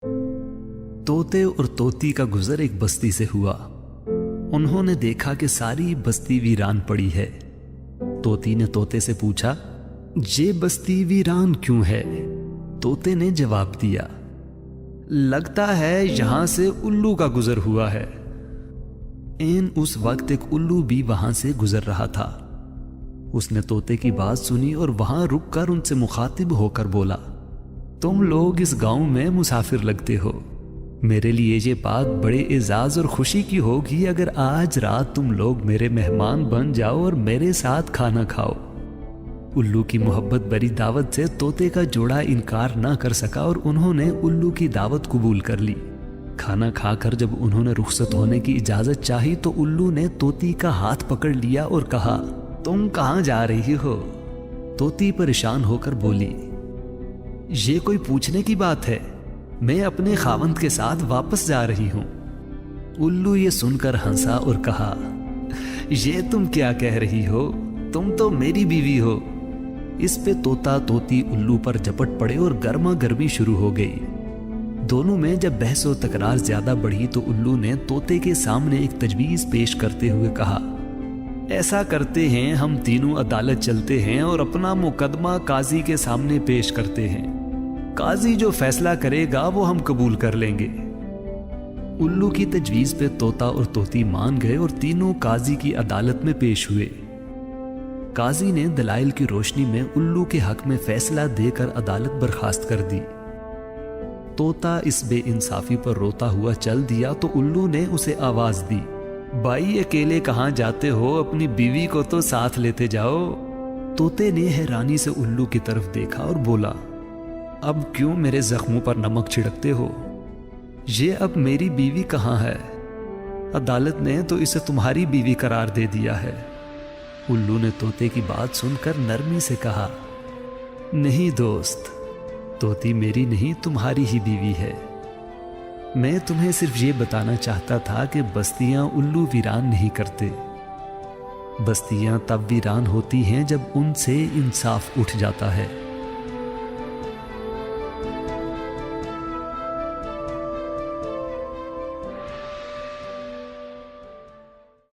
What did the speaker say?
तोते और तोती का गुजर एक बस्ती से हुआ। उन्होंने देखा कि सारी बस्ती वीरान पड़ी है। तोती ने तोते से पूछा, ये बस्ती वीरान क्यों है? तोते ने जवाब दिया, लगता है यहां से उल्लू का गुजर हुआ है। एन उस वक्त एक उल्लू भी वहां से गुजर रहा था। उसने तोते की बात सुनी और वहां रुककर उनसे मुखातिब होकर बोला, तुम लोग इस गांव में मुसाफिर लगते हो। मेरे लिए ये बात बड़े एजाज और खुशी की होगी अगर आज रात तुम लोग मेरे मेहमान बन जाओ और मेरे साथ खाना खाओ। उल्लू की मोहब्बत भरी दावत से तोते का जोड़ा इनकार ना कर सका और उन्होंने उल्लू की दावत कबूल कर ली। खाना खाकर जब उन्होंने रुखसत होने की इजाजत चाही तो उल्लू ने तोती का हाथ पकड़ लिया और कहा, तुम कहां जा रही हो? तोती परेशान होकर बोली, ये कोई पूछने की बात है, मैं अपने खावंद के साथ वापस जा रही हूं। उल्लू ये सुनकर हंसा और कहा, ये तुम क्या कह रही हो? तुम तो मेरी बीवी हो। इस पे तोता तोती उल्लू पर झपट पड़े और गर्मा गर्मी शुरू हो गई। दोनों में जब बहस और तकरार ज्यादा बढ़ी तो उल्लू ने तोते के सामने एक तजवीज पेश करते हुए कहा, ऐसा करते हैं, हम तीनों अदालत चलते हैं और अपना मुकदमा काजी के सामने पेश करते हैं। काजी जो फैसला करेगा वो हम कबूल कर लेंगे। उल्लू की तजवीज पे तोता और तोती मान गए और तीनों काजी की अदालत में पेश हुए। काजी ने दलाइल की रोशनी में उल्लू के हक में फैसला देकर अदालत बर्खास्त कर दी। तोता इस बेइंसाफी पर रोता हुआ चल दिया तो उल्लू ने उसे आवाज दी, भाई अकेले कहां जाते हो? अपनी बीवी को तो साथ लेते जाओ। तोते ने हैरानी से उल्लू की तरफ देखा और बोला, अब क्यों मेरे जख्मों पर नमक छिड़कते हो? ये अब मेरी बीवी कहां है? अदालत ने तो इसे तुम्हारी बीवी करार दे दिया है। उल्लू ने तोते की बात सुनकर नरमी से कहा, नहीं दोस्त, तोती मेरी नहीं तुम्हारी ही बीवी है। मैं तुम्हें सिर्फ ये बताना चाहता था कि बस्तियां उल्लू वीरान नहीं करते। बस्तियां तब वीरान होती हैं जब उनसे इंसाफ उठ जाता है।